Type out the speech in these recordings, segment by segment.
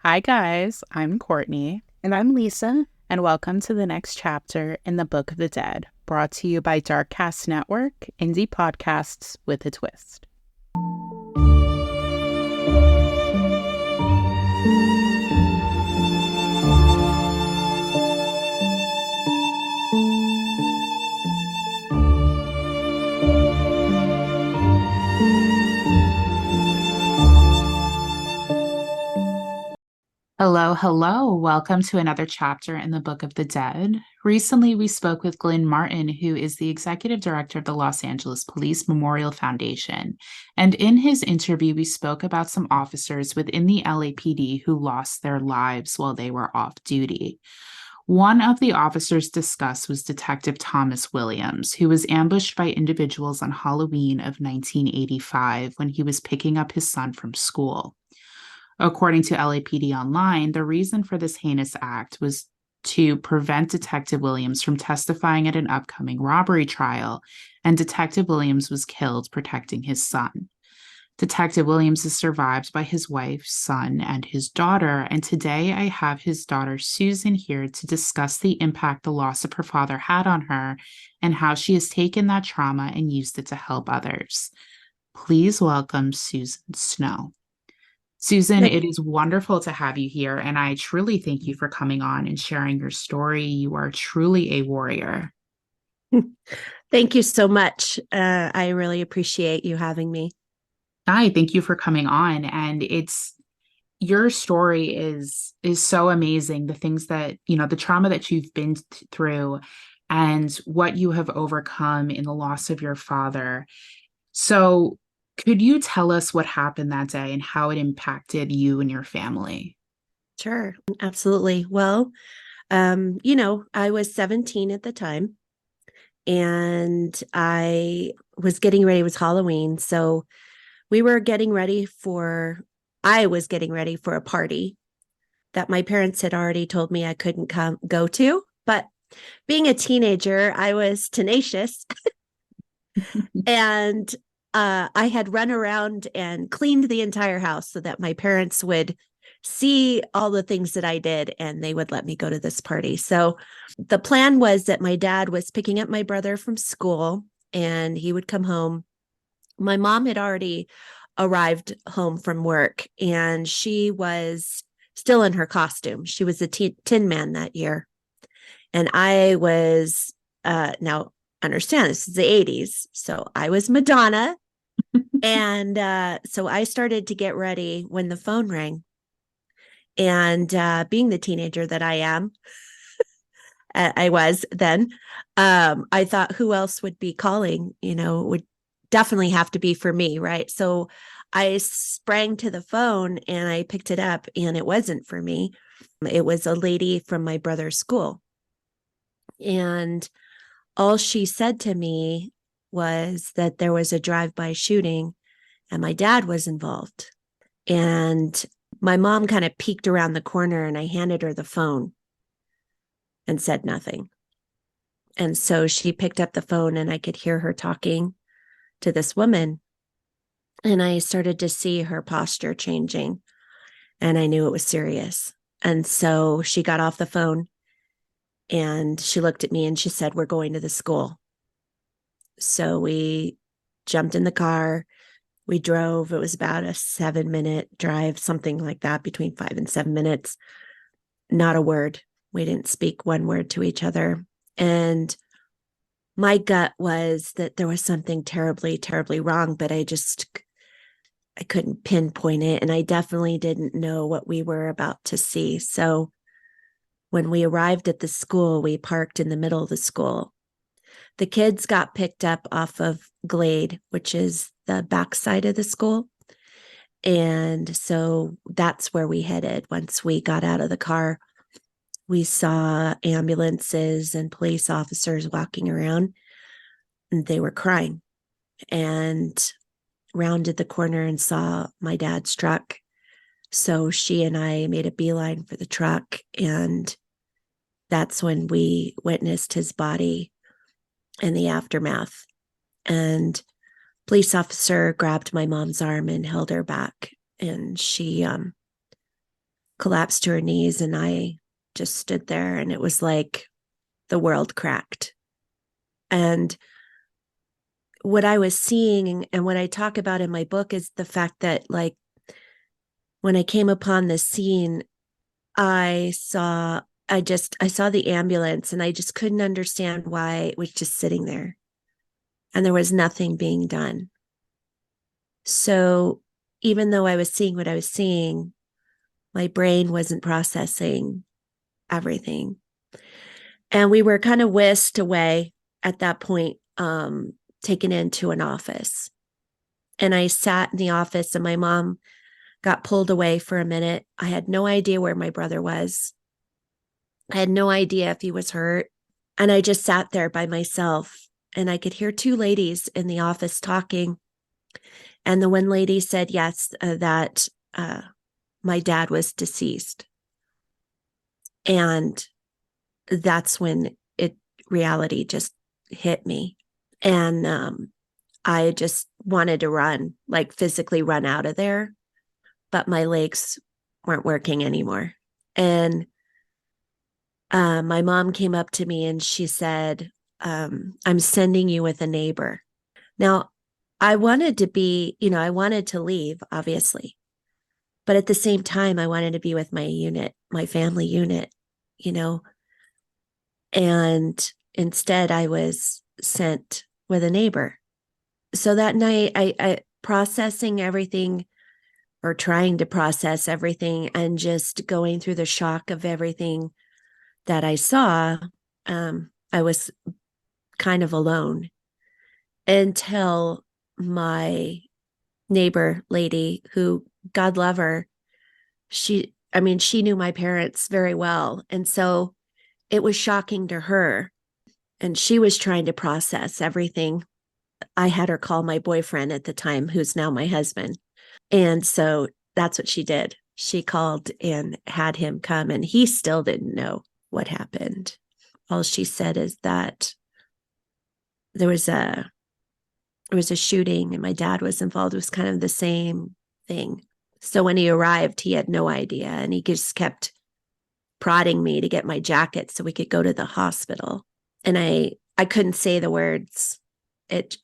Hi, guys. I'm Courtney, And I'm Lisa. and welcome to the next chapter in the Book of the Dead, brought to you by Darkcast Network, indie podcasts with a twist. Hello, hello. Welcome to another chapter in the Book of the Dead. Recently, we spoke with Glynn Martin, who is the executive director of the Los Angeles Police Memorial Foundation. And in his interview, we spoke about some officers within the LAPD who lost their lives while they were off duty. One of the officers discussed was Detective Thomas Williams, who was ambushed by individuals on Halloween of 1985 when he was picking up his son from school. According to LAPD Online, the reason for this heinous act was to prevent Detective Williams from testifying at an upcoming robbery trial, and Detective Williams was killed protecting his son. Detective Williams is survived by his wife, son, and his daughter, and today I have his daughter Susan here to discuss the impact the loss of her father had on her and how she has taken that trauma and used it to help others. Please welcome Susan Snow. Susan, Th- it is wonderful to have you here, and I truly thank you for coming on and sharing your story. You are truly a warrior. Thank you so much. I really appreciate you having me. Hi, thank you for coming on. And it's your story is so amazing. The things that, the trauma that you've been through and what you have overcome in the loss of your father. So, could you tell us what happened that day and how it impacted you and your family? Sure, absolutely. Well, I was 17 at the time and I was getting ready. It was Halloween. So we were getting ready I was getting ready for a party that my parents had already told me I couldn't go to. But being a teenager, I was tenacious and I had run around and cleaned the entire house so that my parents would see all the things that I did and they would let me go to this party. So the plan was that my dad was picking up my brother from school and he would come home. My mom had already arrived home from work and she was still in her costume. She was a Tin Man that year. And I was, now understand this is the 80s. So I was Madonna. And so I started to get ready when the phone rang. And being the teenager that I am, I was then, I thought who else would be calling? It would definitely have to be for me. Right. So I sprang to the phone and I picked it up and it wasn't for me. It was a lady from my brother's school. And all she said to me was that there was a drive-by shooting and my dad was involved. And my mom kind of peeked around the corner and I handed her the phone and said nothing. And so she picked up the phone and I could hear her talking to this woman. And I started to see her posture changing and I knew it was serious. And so she got off the phone and she looked at me and she said, "We're going to the school." So we jumped in the car. We drove. It was about a 7-minute drive, something like that, between 5 and 7 minutes. Not a word. We didn't speak one word to each other. And my gut was that there was something terribly, terribly wrong, but I couldn't pinpoint it. And I definitely didn't know what we were about to see. So when we arrived at the school, we parked in the middle of the school. The kids got picked up off of Glade, which is the backside of the school. And so that's where we headed. Once we got out of the car, we saw ambulances and police officers walking around, and they were crying, and rounded the corner and saw my dad's truck. So she and I made a beeline for the truck, and that's when we witnessed his body in the aftermath. And police officer grabbed my mom's arm and held her back, and she collapsed to her knees, and I just stood there, and it was like the world cracked. And what I was seeing and what I talk about in my book is the fact that, like, when I came upon this scene, I saw I saw the ambulance, and I just couldn't understand why it was just sitting there and there was nothing being done. So even though I was seeing what I was seeing, my brain wasn't processing everything. And we were kind of whisked away at that point, taken into an office. And I sat in the office, and my mom got pulled away for a minute. I had no idea where my brother was. I had no idea if he was hurt. And I just sat there by myself, and I could hear two ladies in the office talking. And the one lady said, yes, that my dad was deceased. And that's when reality just hit me. And I just wanted to run, like physically run out of there, but my legs weren't working anymore. And my mom came up to me and she said, I'm sending you with a neighbor. Now, I wanted to be, I wanted to leave, obviously. But at the same time, I wanted to be with my unit, my family unit, you know. And instead, I was sent with a neighbor. So that night, I processing everything, or trying to process everything, and just going through the shock of everything that I saw. I was kind of alone until my neighbor lady, who, God love her, she knew my parents very well. And so it was shocking to her. And she was trying to process everything. I had her call my boyfriend at the time, who's now my husband. And so that's what she did. She called and had him come, and he still didn't know what happened. All she said is that there was a shooting and my dad was involved. It was kind of the same thing. So when he arrived, he had no idea, and he just kept prodding me to get my jacket so we could go to the hospital. And I couldn't say the words. It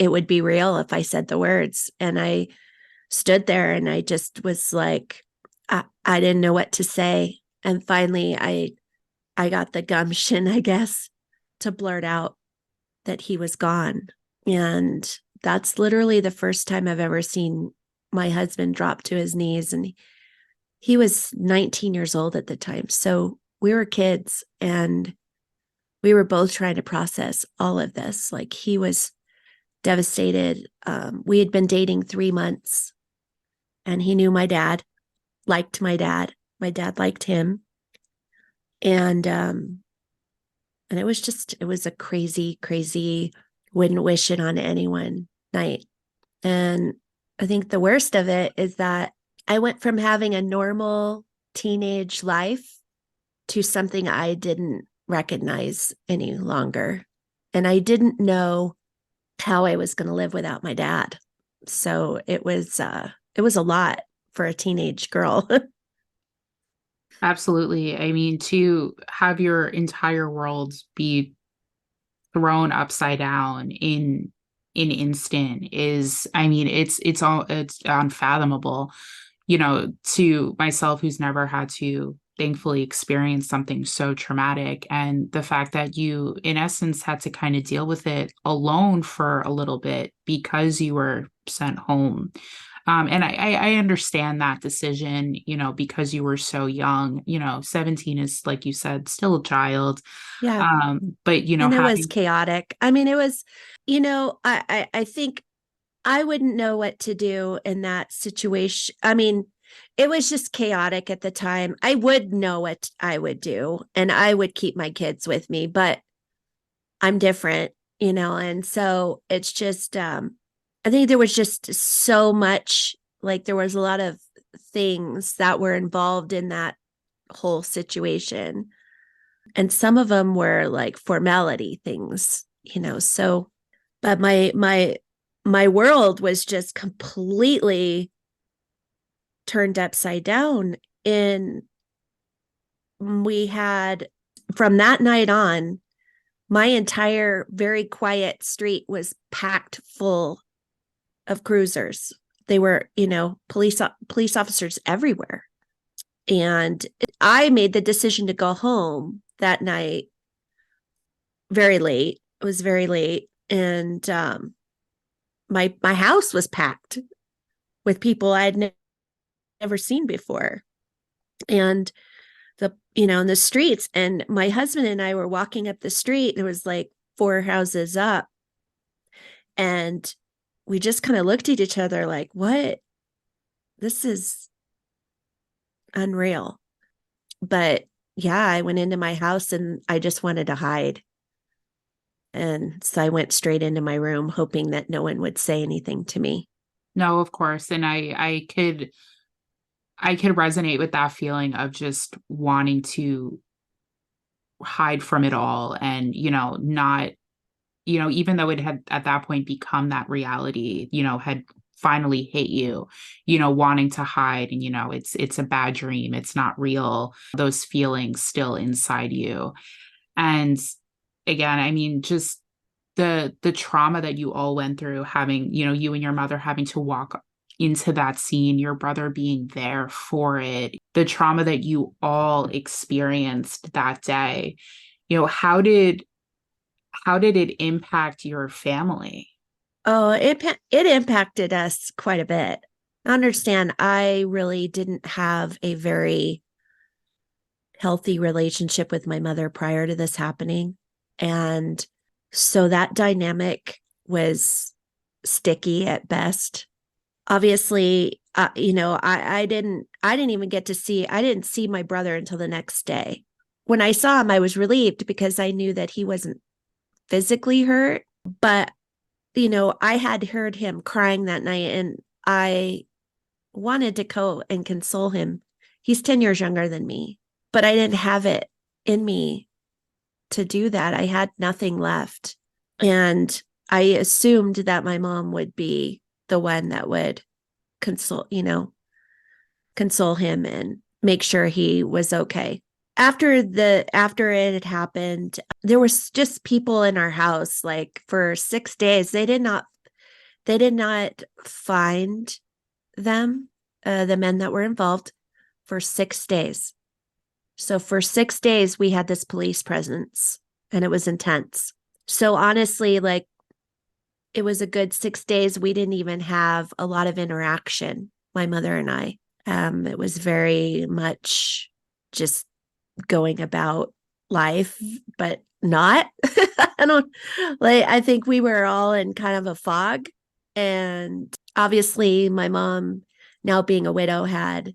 would be real if I said the words. And I stood there, and I just was like, I didn't know what to say. And finally I got the gumption, I guess, to blurt out that he was gone. And that's literally the first time I've ever seen my husband drop to his knees. And he was 19 years old at the time. So we were kids, and we were both trying to process all of this. Like, he was devastated. We had been dating 3 months, and he knew my dad, liked my dad. My dad liked him. And it was a crazy, crazy, wouldn't wish it on anyone night. And I think the worst of it is that I went from having a normal teenage life to something I didn't recognize any longer. And I didn't know how I was going to live without my dad. So it was a lot for a teenage girl. Absolutely. I mean, to have your entire world be thrown upside down in an instant is, I mean, it's unfathomable, to myself, who's never had to thankfully experience something so traumatic. And the fact that you, in essence, had to kind of deal with it alone for a little bit because you were sent home. And I understand that decision, because you were so young. 17 is, like you said, still a child. Yeah. But And it was having chaotic. I mean, it was, I think I wouldn't know what to do in that situation. I mean, it was just chaotic at the time. I would know what I would do, and I would keep my kids with me, but I'm different, and so it's just, I think there was just so much, like, there was a lot of things that were involved in that whole situation. And some of them were like formality things, so, but my world was just completely turned upside down. in we had from that night on, my entire very quiet street was packed full of cruisers. They were, police officers everywhere. And I made the decision to go home that night very late. It was very late. And my house was packed with people I had never seen before. And in the streets, and my husband and I were walking up the street. It was like 4 houses up. And we just kind of looked at each other like, what? This is unreal. But yeah, I went into my house and I just wanted to hide. And so I went straight into my room, hoping that no one would say anything to me. No, of course. And I could resonate with that feeling of just wanting to hide from it all and, not, even though it had at that point become that reality, had finally hit you, wanting to hide and, it's a bad dream. It's not real. Those feelings still inside you. And again, I mean, just the trauma that you all went through, having, you and your mother having to walk into that scene, your brother being there for it, the trauma that you all experienced that day, how did it impact your family? Oh, it impacted us quite a bit. Understand, I really didn't have a very healthy relationship with my mother prior to this happening. And so that dynamic was sticky at best. Obviously, I didn't even get to see, I didn't see my brother until the next day. When I saw him, I was relieved because I knew that he wasn't physically hurt, but I had heard him crying that night and I wanted to go and console him. He's 10 years younger than me, but I didn't have it in me to do that. I had nothing left. And I assumed that my mom would be the one that would console him and make sure he was okay. After it had happened, there was just people in our house like for 6 days. They did not find them, the men that were involved, for 6 days. So for 6 days we had this police presence and it was intense. So honestly, like, it was a good 6 days. We didn't even have a lot of interaction, my mother and I. It was very much just going about life, but not. I think we were all in kind of a fog. And obviously, my mom, now being a widow, had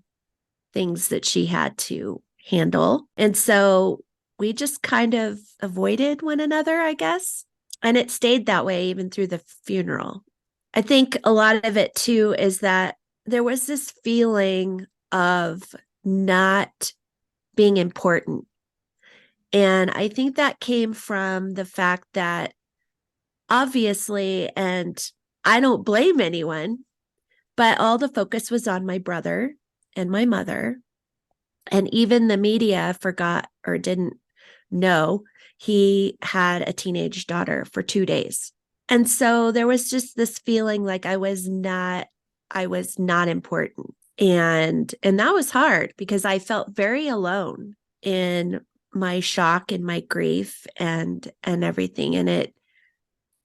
things that she had to handle. And so we just kind of avoided one another, I guess. And it stayed that way even through the funeral. I think a lot of it too is that there was this feeling of not being important. And I think that came from the fact that obviously, and I don't blame anyone, but all the focus was on my brother and my mother. And even the media forgot or didn't know he had a teenage daughter for 2 days. And so there was just this feeling like I was not important. And that was hard because I felt very alone in my shock and my grief and everything. And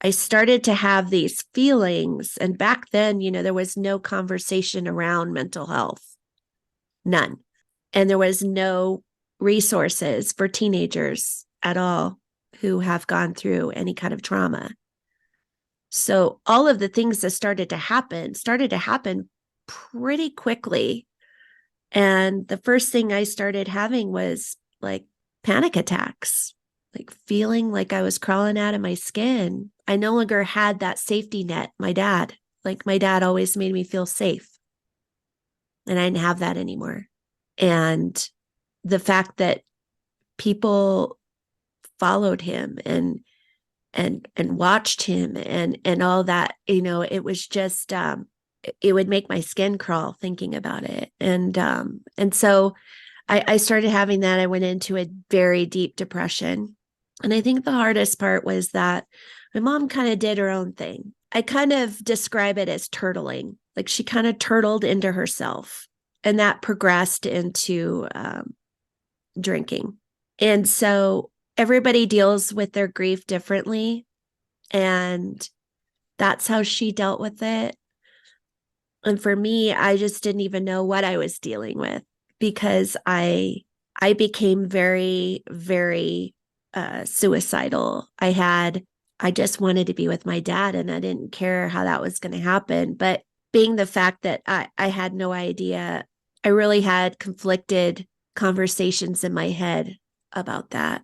I started to have these feelings. And back then, there was no conversation around mental health, none. And there was no resources for teenagers at all who have gone through any kind of trauma. So all of the things that started to happen pretty quickly. And the first thing I started having was like panic attacks, like feeling like I was crawling out of my skin. I no longer had that safety net. My dad always made me feel safe. And I didn't have that anymore. And the fact that people followed him and watched him and all that, it was just it would make my skin crawl thinking about it. And so I started having that. I went into a very deep depression. And I think the hardest part was that my mom kind of did her own thing. I kind of describe it as turtling. Like she kind of turtled into herself, and that progressed into drinking. And so everybody deals with their grief differently. And that's how she dealt with it. And for me, I just didn't even know what I was dealing with because I became very, very suicidal. I just wanted to be with my dad, and I didn't care how that was going to happen. But being the fact that I had no idea, I really had conflicted conversations in my head about that.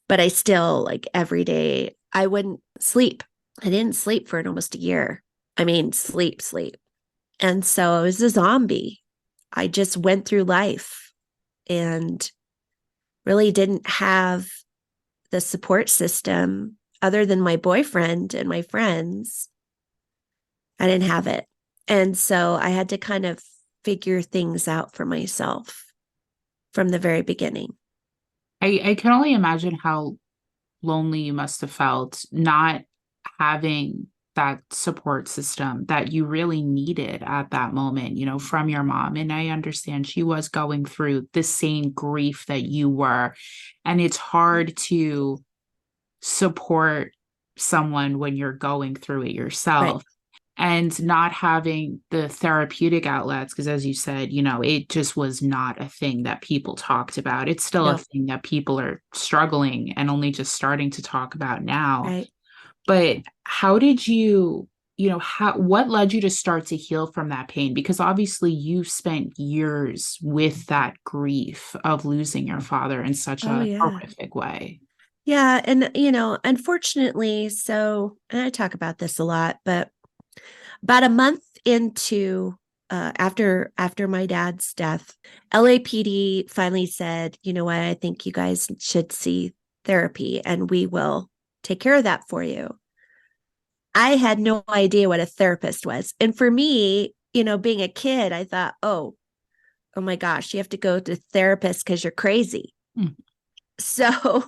But I still, like every day, I wouldn't sleep. I didn't sleep for almost a year. I mean, sleep. And so I was a zombie. I just went through life and really didn't have the support system other than my boyfriend and my friends. I didn't have it. And so I had to kind of figure things out for myself from the very beginning. I can only imagine how lonely you must have felt not having that support system that you really needed at that moment, from your mom. And I understand she was going through the same grief that you were. And it's hard to support someone when you're going through it Right. yourself. And not having the therapeutic outlets, because as you said, it just was not a thing that people talked about. It's still a No. thing that people are struggling and only just starting to talk about now. Right. But how did what led you to start to heal from that pain? Because obviously you spent years with that grief of losing your father in such Oh, a yeah. horrific way. Yeah. And, unfortunately, so, and I talk about this a lot, but about a month into after my dad's death, LAPD finally said, you know what, I think you guys should see therapy and we will take care of that for you. I had no idea what a therapist was. And for me, being a kid, I thought, oh my gosh, you have to go to therapist because you're crazy. Mm. So,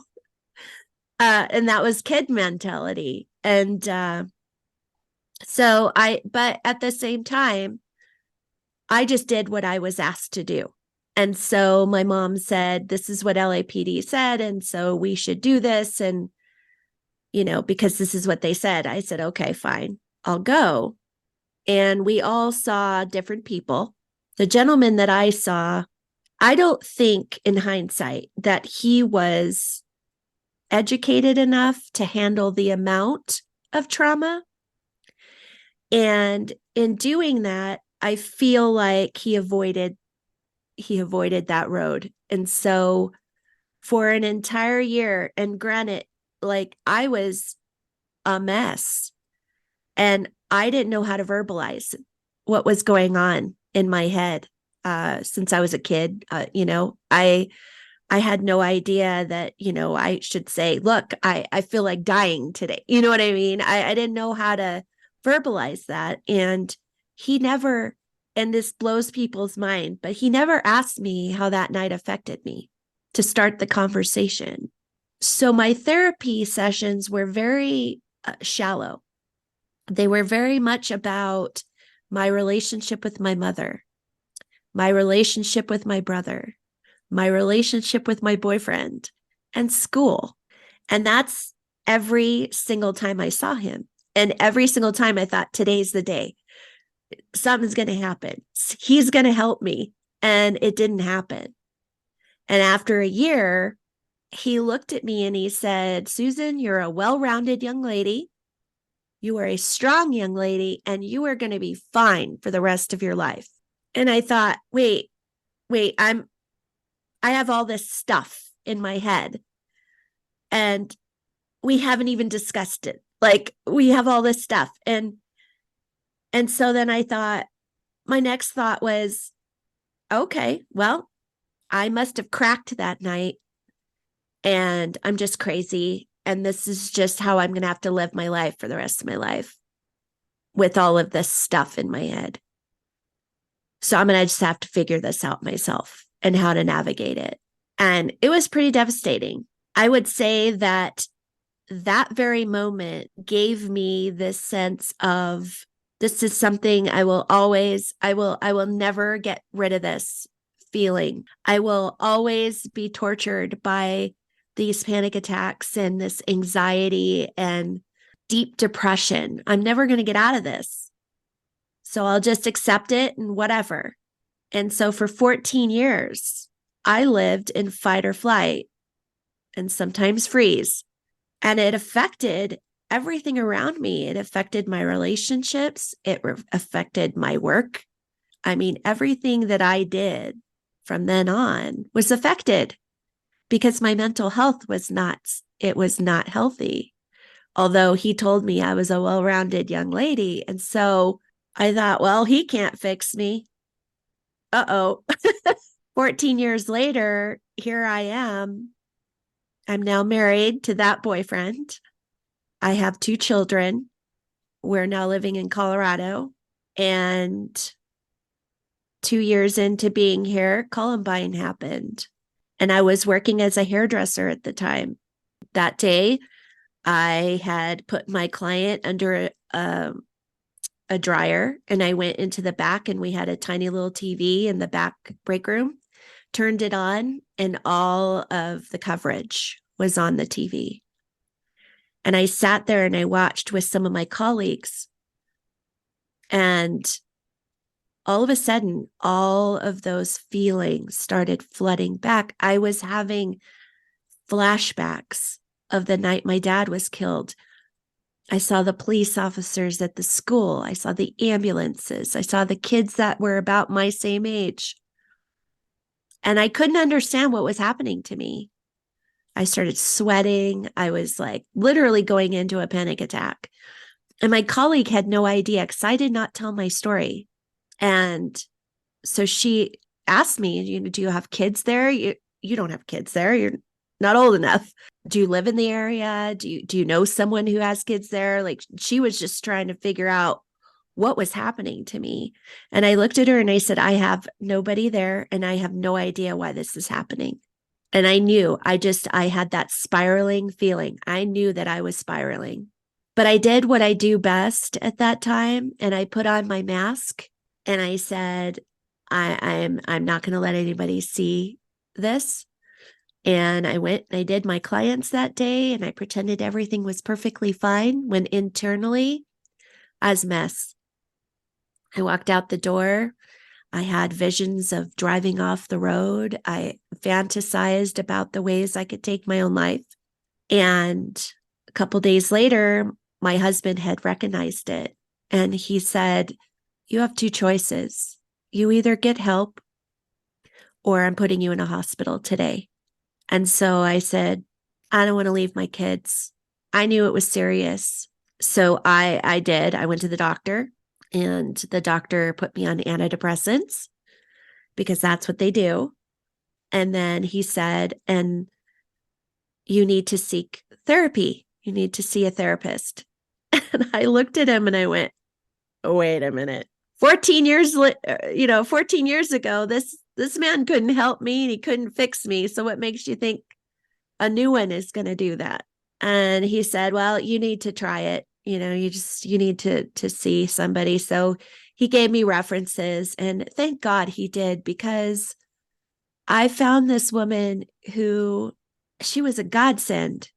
and that was kid mentality. And but at the same time, I just did what I was asked to do. And so my mom said, this is what LAPD said. And so we should do this. And, because this is what they said, I said, okay, fine, I'll go. And we all saw different people. The gentleman that I saw, I don't think in hindsight that he was educated enough to handle the amount of trauma. And in doing that, I feel like he avoided that road. And so for an entire year, and granted, like I was a mess and I didn't know how to verbalize what was going on in my head since I was a kid. I had no idea that, I should say, look, I feel like dying today. You know what I mean? I didn't know how to verbalize that. And he never, and this blows people's mind, but he never asked me how that night affected me to start the conversation. So my therapy sessions were very shallow. They were very much about my relationship with my mother, my relationship with my brother, my relationship with my boyfriend, and school. And that's every single time I saw him. And every single time I thought, today's the day. Something's going to happen. He's going to help me. And it didn't happen. And after a year, he looked at me and he said, Susan, you're a well-rounded young lady. You are a strong young lady, and you are going to be fine for the rest of your life. And I thought, wait, I have all this stuff in my head and we haven't even discussed it. Like we have all this stuff. And so then I thought, my next thought was, okay, well, I must have cracked that night and I'm just crazy. And this is just how I'm going to have to live my life for the rest of my life. with all of this stuff in my head. So I'm going to just have to figure this out myself and how to navigate it. And it was pretty devastating. I would say that that very moment gave me this sense of, this is something I will never get rid of this feeling. I will always be tortured by these panic attacks and this anxiety and deep depression. I'm never going to get out of this. So I'll just accept it and whatever. And so for 14 years, I lived in fight or flight and sometimes freeze. And it affected everything around me. It affected my relationships. It affected my work. I mean, everything that I did from then on was affected because my mental health was not healthy. Although he told me I was a well-rounded young lady. And so I thought, well, he can't fix me. Uh-oh. 14 years later, here I am. I'm now married to that boyfriend. I have 2 children. We're now living in Colorado. And 2 years into being here, Columbine happened. And I was working as a hairdresser at the time. That day, I had put my client under a dryer, and I went into the back, and we had a tiny little TV in the back break room, turned it on, and all of the coverage was on the TV. And I sat there and I watched with some of my colleagues. And all of a sudden, all of those feelings started flooding back. I was having flashbacks of the night my dad was killed. I saw the police officers at the school. I saw the ambulances. I saw the kids that were about my same age. And I couldn't understand what was happening to me. I started sweating. I was like literally going into a panic attack. And my colleague had no idea because I did not tell my story. And so she asked me, do you have kids there? You don't have kids there. You're not old enough. Do you live in the area? Do you know someone who has kids there? Like, she was just trying to figure out what was happening to me. And I looked at her and I said, I have nobody there and I have no idea why this is happening. And I knew, I had that spiraling feeling. I knew that I was spiraling. But I did what I do best at that time. And I put on my mask and I said, I'm not going to let anybody see this. And I went and I did my clients that day and I pretended everything was perfectly fine when internally I was a mess. I walked out the door. I had visions of driving off the road. I fantasized about the ways I could take my own life. And a couple days later, my husband had recognized it. And he said, you have 2 choices. You either get help or I'm putting you in a hospital today. And so I said, I don't want to leave my kids. I knew it was serious. So I did. I went to the doctor. And the doctor put me on antidepressants because that's what they do. And then he said, and you need to seek therapy. You need to see a therapist. And I looked at him and I went, oh, wait a minute. 14 years ago, this man couldn't help me and he couldn't fix me. So what makes you think a new one is going to do that? And he said, well, you need to try it. You need to see somebody. So he gave me references and thank God he did, because I found this woman who, she was a godsend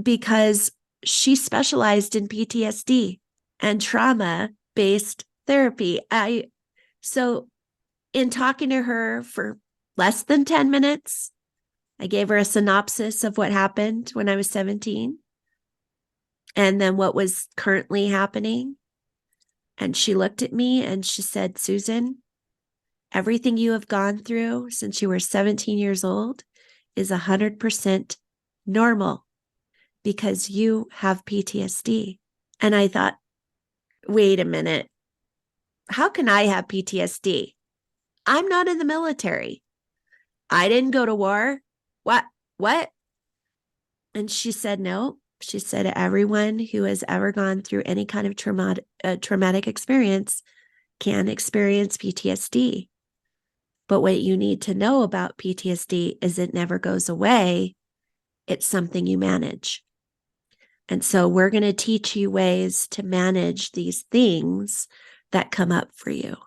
because she specialized in PTSD and trauma-based therapy. So in talking to her for less than 10 minutes, I gave her a synopsis of what happened when I was 17. And then what was currently happening. And she looked at me and she said, Susan, everything you have gone through since you were 17 years old is 100% normal because you have PTSD. And I thought, wait a minute. How can I have PTSD? I'm not in the military. I didn't go to war. What? And she said, no. She said, everyone who has ever gone through any kind of traumatic experience can experience PTSD. But what you need to know about PTSD is it never goes away. It's something you manage. And so we're going to teach you ways to manage these things that come up for you.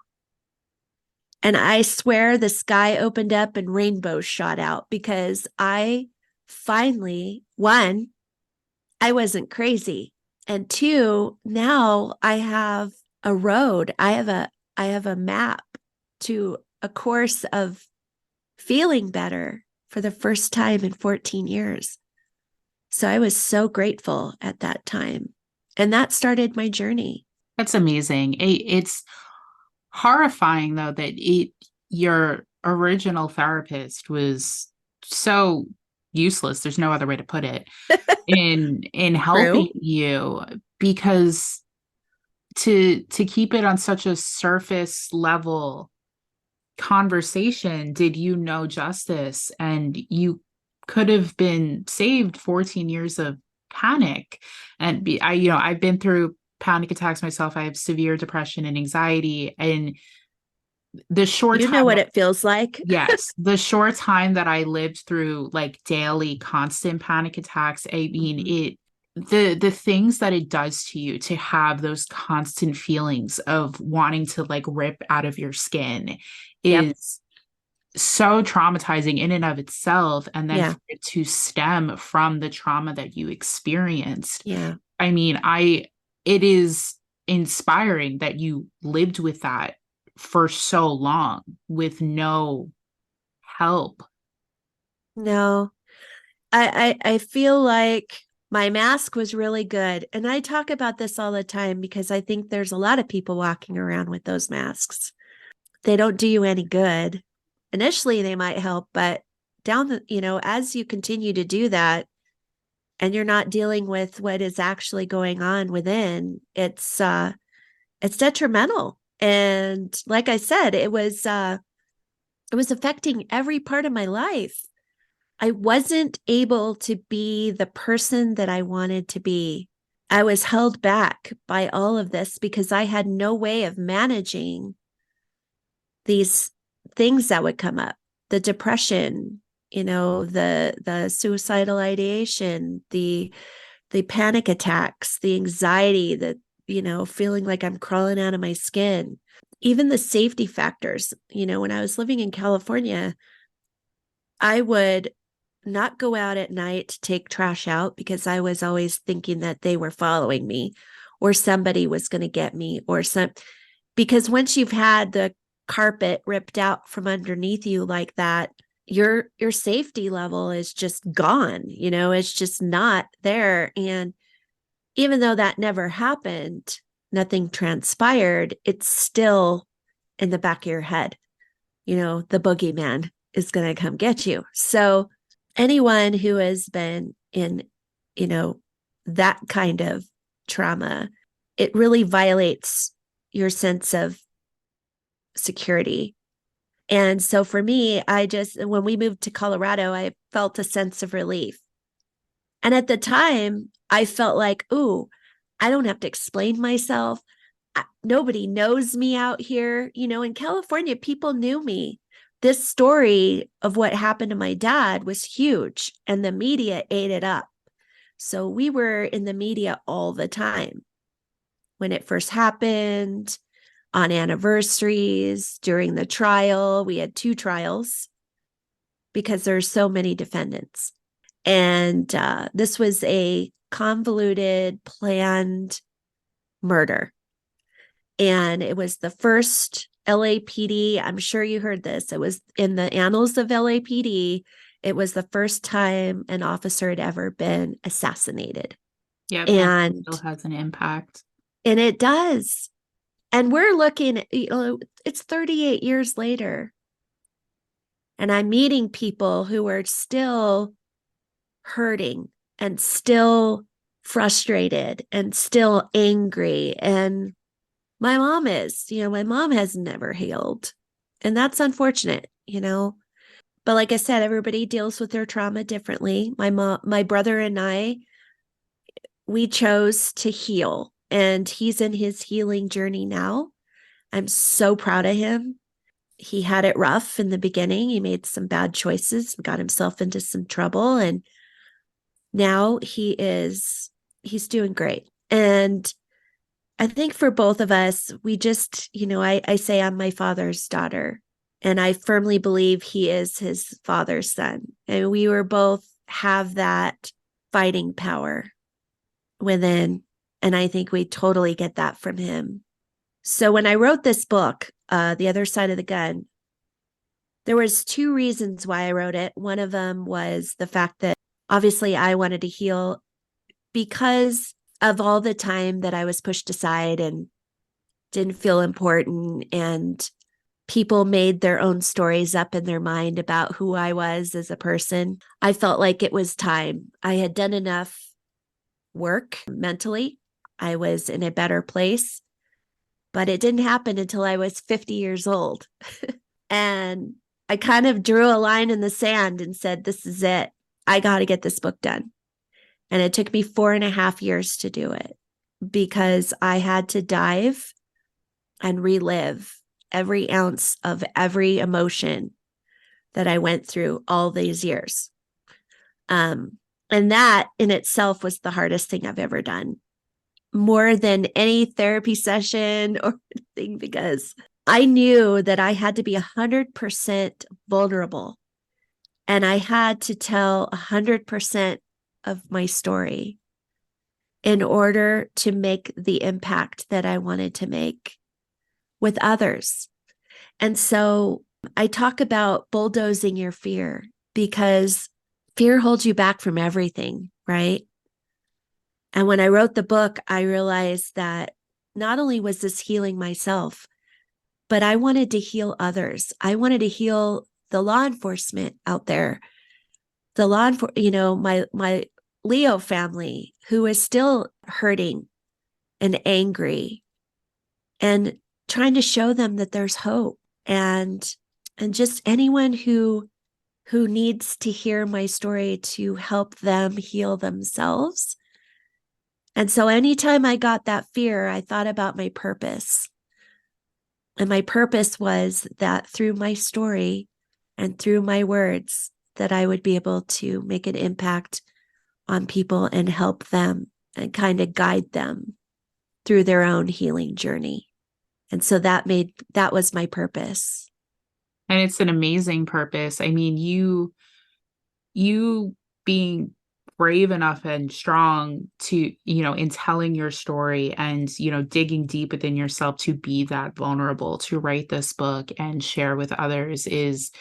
And I swear the sky opened up and rainbows shot out because I finally, one, I wasn't crazy. And two, now I have a road. I have a map to a course of feeling better for the first time in 14 years. So I was so grateful at that time. And that started my journey. That's amazing. It's horrifying though that your original therapist was so useless. There's no other way to put it in helping True. you, because to keep it on such a surface level conversation did you know justice, and you could have been saved 14 years of panic. And I've been through panic attacks myself. I have severe depression and anxiety, and the short You know time what it feels like. yes, the short time that I lived through like daily constant panic attacks, I mean, Mhm. the things that it does to you to have those constant feelings of wanting to like rip out of your skin Yep. is so traumatizing in and of itself. And then Yeah. for it to stem from the trauma that you experienced, Yeah. I mean, it is inspiring that you lived with that for so long with no help. No, I feel like my mask was really good. And I talk about this all the time because I think there's a lot of people walking around with those masks. They don't do you any good. Initially, they might help, but as you continue to do that and you're not dealing with what is actually going on within, it's detrimental. And like I said, it was affecting every part of my life. I wasn't able to be the person that I wanted to be. I was held back by all of this because I had no way of managing these things that would come up. The depression, the suicidal ideation, the panic attacks, the anxiety, the feeling like I'm crawling out of my skin. Even the safety factors. When I was living in California, I would not go out at night to take trash out because I was always thinking that they were following me or somebody was going to get me because once you've had the carpet ripped out from underneath you like that, your safety level is just gone. It's just not there. And even though that never happened, nothing transpired, it's still in the back of your head. The boogeyman is going to come get you. So anyone who has been in, you know, that kind of trauma, it really violates your sense of security. And so for me, when we moved to Colorado, I felt a sense of relief. And at the time, I felt like, ooh, I don't have to explain myself. Nobody knows me out here. In California, people knew me. This story of what happened to my dad was huge, and the media ate it up. So we were in the media all the time when it first happened, on anniversaries, during the trial. We had 2 trials because there's so many defendants. And this was a convoluted, planned murder. And it was the first LAPD. I'm sure you heard this. It was in the annals of LAPD. It was the first time an officer had ever been assassinated. Yep, and it And still has an impact. and it does. And we're looking, it's 38 years later. And I'm meeting people who are still hurting and still frustrated and still angry. And my mom my mom has never healed. And that's unfortunate. But like I said, everybody deals with their trauma differently. My brother and I, we chose to heal, and he's in his healing journey now. I'm so proud of him. He had it rough in the beginning. He made some bad choices, got himself into some trouble, and now he's doing great. And I think for both of us, we just, I say I'm my father's daughter, and I firmly believe he is his father's son. And we were both have that fighting power within. And I think we totally get that from him. So when I wrote this book, The Other Side of the Gun, there was two reasons why I wrote it. One of them was the fact that obviously I wanted to heal because of all the time that I was pushed aside and didn't feel important, and people made their own stories up in their mind about who I was as a person. I felt like it was time. I had done enough work mentally. I was in a better place, but it didn't happen until I was 50 years old. And I kind of drew a line in the sand and said, this is it. I got to get this book done. And it took me 4.5 years to do it because I had to dive and relive every ounce of every emotion that I went through all these years. And that in itself was the hardest thing I've ever done, more than any therapy session or anything, because I knew that I had to be 100% vulnerable, and I had to tell 100% of my story in order to make the impact that I wanted to make with others. And so I talk about bulldozing your fear, because fear holds you back from everything, right? And when I wrote the book, I realized that not only was this healing myself, but I wanted to heal others. I wanted to heal the law enforcement out there, my Leo family who is still hurting and angry, and trying to show them that there's hope, and just anyone who needs to hear my story to help them heal themselves. And so anytime I got that fear, I thought about my purpose. And my purpose was that through my story and through my words, that I would be able to make an impact on people and help them and kind of guide them through their own healing journey. And so that was my purpose. And it's an amazing purpose. I mean, you being brave enough and strong to, in telling your story and, digging deep within yourself to be that vulnerable, to write this book and share with others is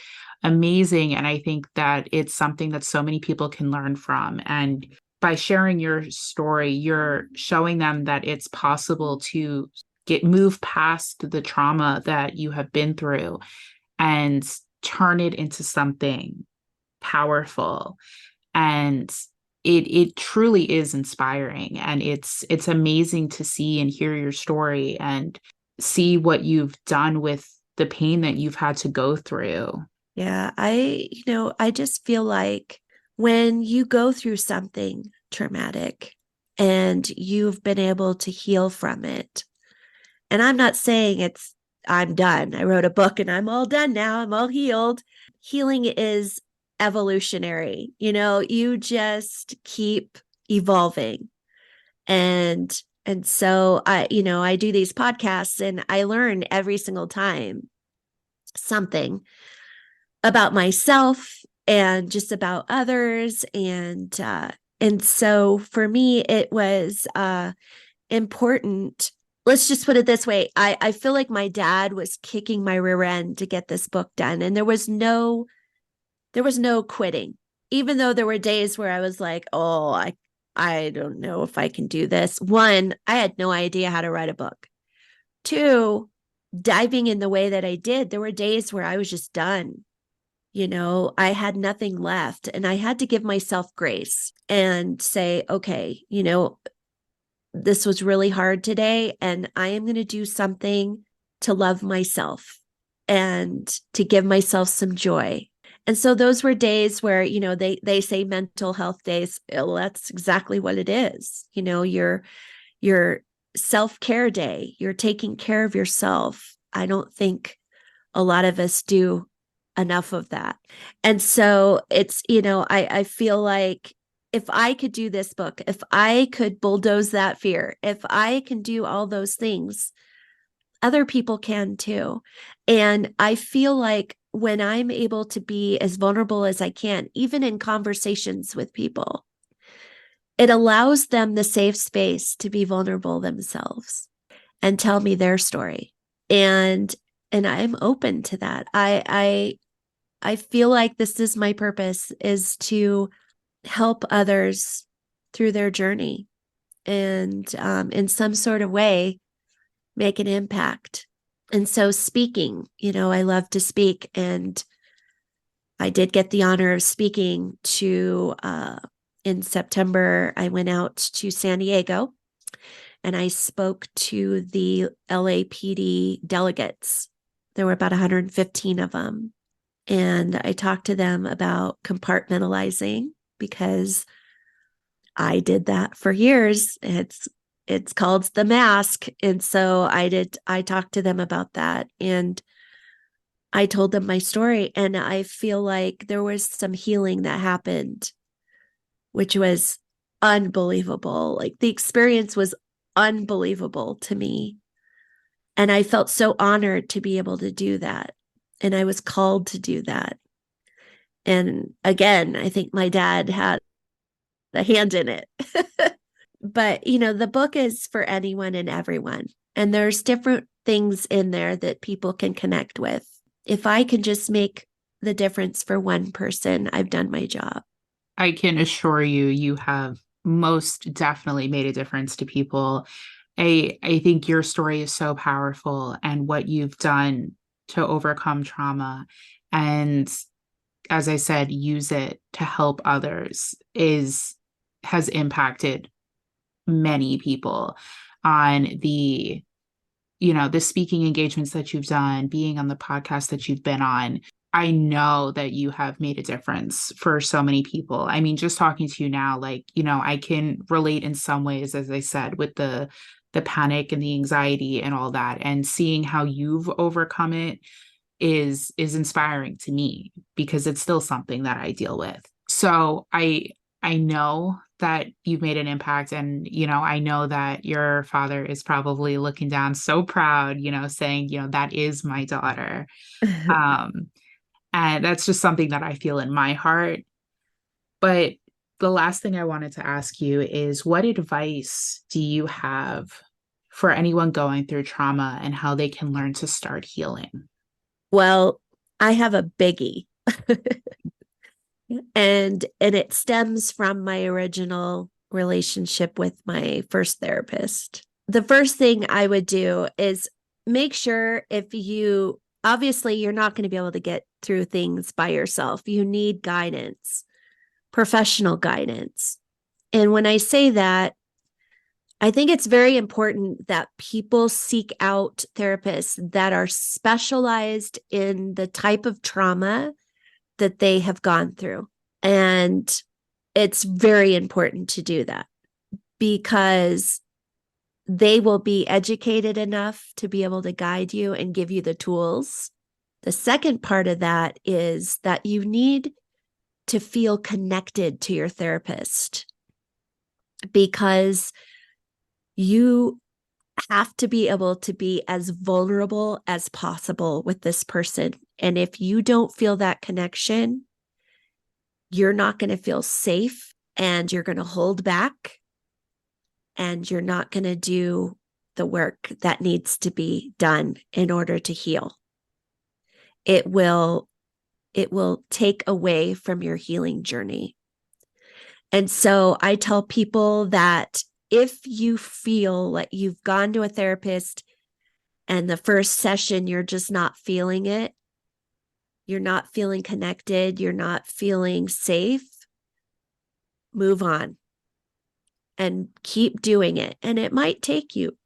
amazing. And I think that it's something that so many people can learn from. And by sharing your story, you're showing them that it's possible to move past the trauma that you have been through and turn it into something powerful. And it truly is inspiring. And it's amazing to see and hear your story and see what you've done with the pain that you've had to go through. Yeah, I just feel like when you go through something traumatic and you've been able to heal from it, and I'm not saying I'm done. I wrote a book and I'm all done now. I'm all healed. Healing is evolutionary. You just keep evolving. And so I do these podcasts and I learn every single time something about myself and just about others. And so for me, it was important. Let's just put it this way. I feel like my dad was kicking my rear end to get this book done. And there was no quitting, even though there were days where I was like, oh, I don't know if I can do this. One, I had no idea how to write a book. Two, diving in the way that I did, there were days where I was just done. I had nothing left, and I had to give myself grace and say, okay, this was really hard today, and I am going to do something to love myself and to give myself some joy. And so those were days where, they say mental health days. Well, that's exactly what it is. Your self-care day, you're taking care of yourself. I don't think a lot of us do enough of that. And so it's, I feel like if I could do this book, if I could bulldoze that fear, if I can do all those things, other people can too. And I feel like when I'm able to be as vulnerable as I can, even in conversations with people, it allows them the safe space to be vulnerable themselves and tell me their story. And I'm open to that. I feel like this is my purpose, is to help others through their journey and in some sort of way make an impact. And so speaking, I love to speak, and I did get the honor of speaking to in September. I went out to San Diego and I spoke to the LAPD delegates. There were about 115 of them. And I talked to them about compartmentalizing, because I did that for years. It's called the mask. And so I talked to them about that, and I told them my story, and I feel like there was some healing that happened, which was unbelievable. Like, the experience was unbelievable to me. And I felt so honored to be able to do that. And I was called to do that. And again, I think my dad had a hand in it. But, the book is for anyone and everyone. And there's different things in there that people can connect with. If I can just make the difference for one person, I've done my job. I can assure you, you have most definitely made a difference to people. I think your story is so powerful, and what you've done to overcome trauma and, as I said, use it to help others has impacted many people on the speaking engagements that you've done, being on the podcast that you've been on. I know that you have made a difference for so many people. I mean, just talking to you now, I can relate in some ways, as I said, with the panic and the anxiety and all that, and seeing how you've overcome it is inspiring to me, because it's still something that I deal with. So I know that you've made an impact, and I know that your father is probably looking down so proud, saying, that is my daughter. Um and that's just something that I feel in my heart. But the last thing I wanted to ask you is, what advice do you have for anyone going through trauma and how they can learn to start healing? Well, I have a biggie. And it stems from my original relationship with my first therapist. The first thing I would do is make sure, obviously you're not going to be able to get through things by yourself. You need guidance, professional guidance. And when I say that, I think it's very important that people seek out therapists that are specialized in the type of trauma that they have gone through. And it's very important to do that, because they will be educated enough to be able to guide you and give you the tools. The second part of that is that you need to feel connected to your therapist, because you have to be able to be as vulnerable as possible with this person. And if you don't feel that connection, you're not going to feel safe, and you're going to hold back, and you're not going to do the work that needs to be done in order to heal. It will take away from your healing journey. And so I tell people that if you feel like you've gone to a therapist and the first session you're just not feeling it, you're not feeling connected, you're not feeling safe, move on and keep doing it. And it might take you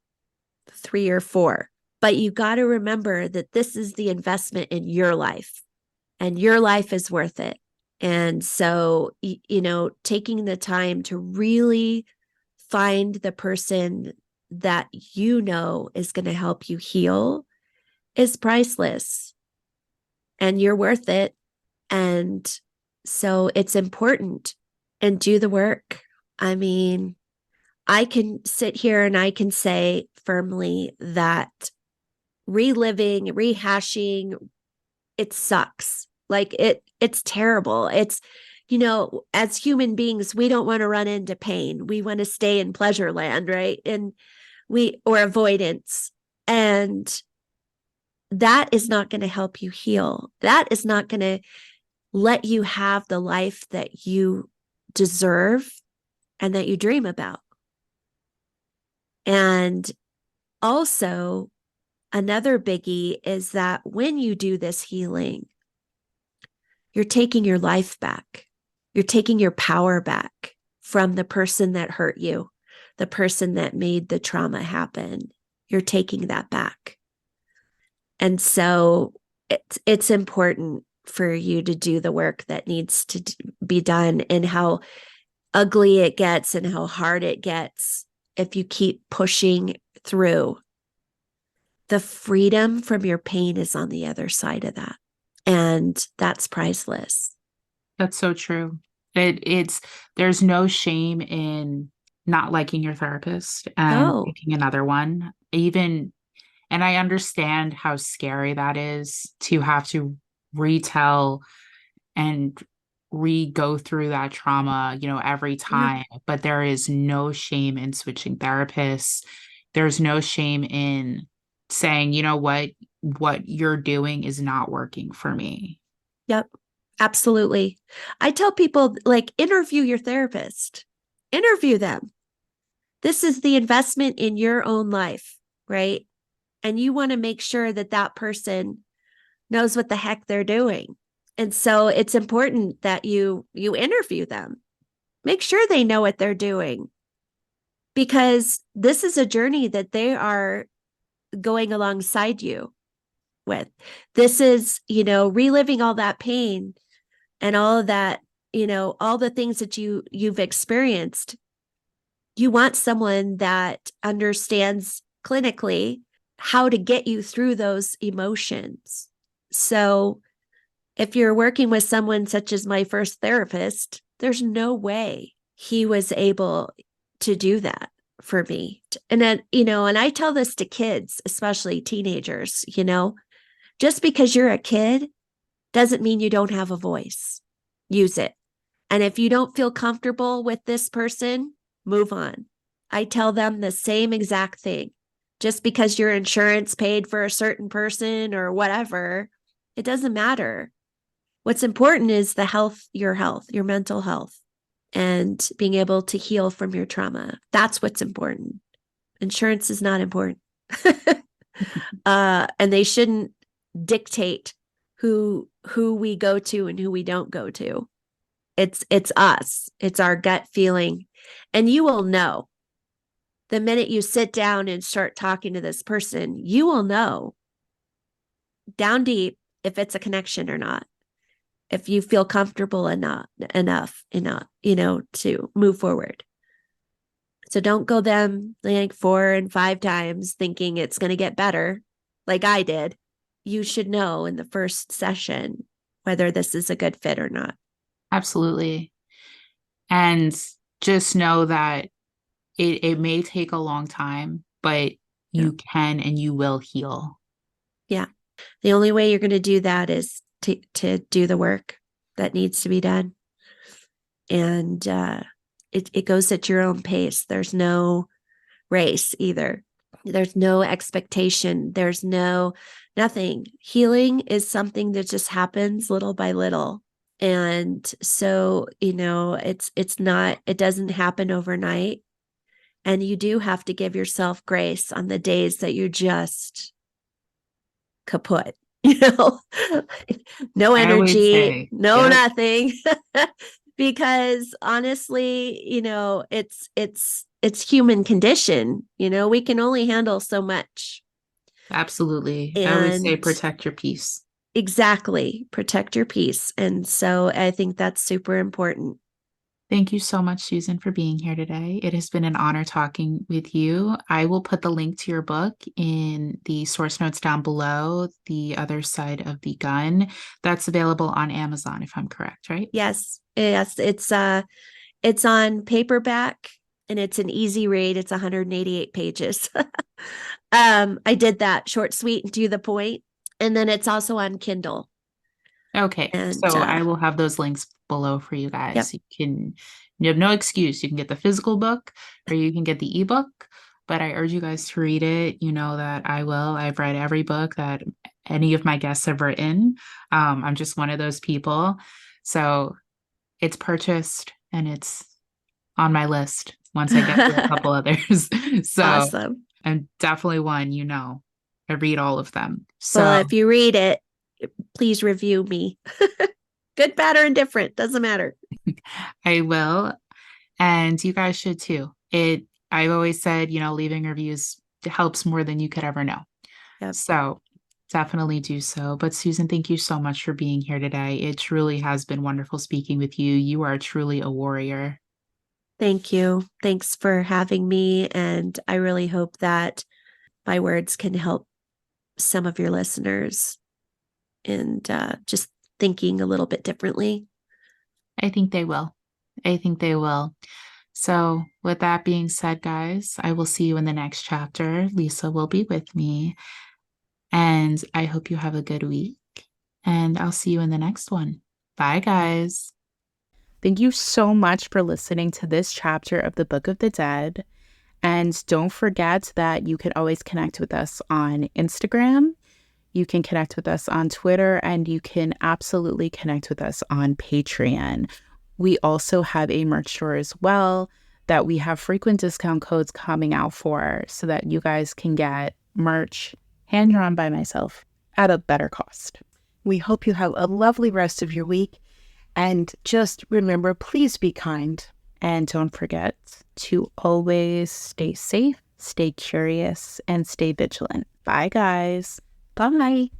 3 or 4, but you got to remember that this is the investment in your life. and your life is worth it. And so, taking the time to really find the person that is going to help you heal is priceless, and you're worth it. And so it's important, and do the work. I mean, I can sit here and I can say firmly that reliving, rehashing, it sucks. Like it's terrible. It's, as human beings, we don't want to run into pain. We want to stay in pleasure land, right? Or avoidance. And that is not going to help you heal. That is not going to let you have the life that you deserve and that you dream about. And also, another biggie is that when you do this healing, you're taking your life back. You're taking your power back from the person that hurt you, the person that made the trauma happen. You're taking that back. And so it's important for you to do the work that needs to be done, and how ugly it gets and how hard it gets if you keep pushing through. The freedom from your pain is on the other side of that. And that's priceless. That's so true. There's no shame in not liking your therapist and Oh, picking another one. And I understand how scary that is, to have to retell and re-go through that trauma, every yeah. time. But there is no shame in switching therapists. There's no shame in saying, what you're doing is not working for me. Yep. Absolutely. I tell people, like, interview your therapist, interview them. This is the investment in your own life, right? And you want to make sure that that person knows what the heck they're doing. And so it's important that you interview them. Make sure they know what they're doing, because this is a journey that they are going alongside you with. This is, reliving all that pain and all of that, all the things that you've experienced. You want someone that understands clinically how to get you through those emotions. So if you're working with someone such as my first therapist, there's no way he was able to do that for me. And then, and I tell this to kids, especially teenagers, just because you're a kid doesn't mean you don't have a voice. Use it. And if you don't feel comfortable with this person, move on. I tell them the same exact thing. Just because your insurance paid for a certain person or whatever, it doesn't matter. What's important is your mental health, and being able to heal from your trauma. That's what's important. Insurance is not important. And they shouldn't dictate who we go to and who we don't go to. It's us. It's our gut feeling. And you will know the minute you sit down and start talking to this person, you will know down deep if it's a connection or not, if you feel comfortable enough, to move forward. So don't go them like 4 and 5 times thinking it's going to get better, like I did. You should know in the first session whether this is a good fit or not. Absolutely. And just know that it may take a long time, but Yeah. you can and you will heal. Yeah. The only way you're going to do that is to do the work that needs to be done. And it goes at your own pace. There's no race either. There's no expectation. There's nothing. Healing is something that just happens little by little. And so, it doesn't happen overnight. And you do have to give yourself grace on the days that you just kaput, no I would energy, say, no yep, nothing. Because honestly, it's human condition. We can only handle so much. absolutely. I would say And protect your peace. Exactly. Protect your peace. And so I think that's super important. Thank you so much, Susan, for being here today. It has been an honor talking with you. I will put the link to your book in the source notes down below, The Other Side of the Gun. That's available on Amazon, if I'm correct, right? Yes. Yes. It's on paperback and it's an easy read. It's 188 pages. I did that short, sweet, and to the point. And then it's also on Kindle. Okay, And so I will have those links below for you guys. yep. You have no excuse. You can get the physical book or you can get the ebook, but I urge you guys to read it. You know that I will. I've read every book that any of my guests have written. I'm just one of those people. So it's purchased and it's on my list once I get through a couple others. So Awesome. I'm definitely one, I read all of them. Well, So if you read it, please review me. Good, bad, or indifferent. Doesn't matter. I will. And you guys should too. I've always said, leaving reviews helps more than you could ever know. Yep. So definitely do so. But Susan, thank you so much for being here today. It truly has been wonderful speaking with you. You are truly a warrior. Thank you. Thanks for having me. And I really hope that my words can help some of your listeners in just thinking a little bit differently. I think they will. I think they will. So, with that being said, guys, I will see you in the next chapter. Lisa will be with me. And I hope you have a good week. And I'll see you in the next one. Bye, guys. Thank you so much for listening to this chapter of the Book of the Dead. And don't forget that you can always connect with us on Instagram. You can connect with us on Twitter, and you can absolutely connect with us on Patreon. We also have a merch store as well that we have frequent discount codes coming out for so that you guys can get merch hand drawn by myself at a better cost. We hope you have a lovely rest of your week. And just remember, please be kind. And don't forget to always stay safe, stay curious, and stay vigilant. Bye, guys. Bye.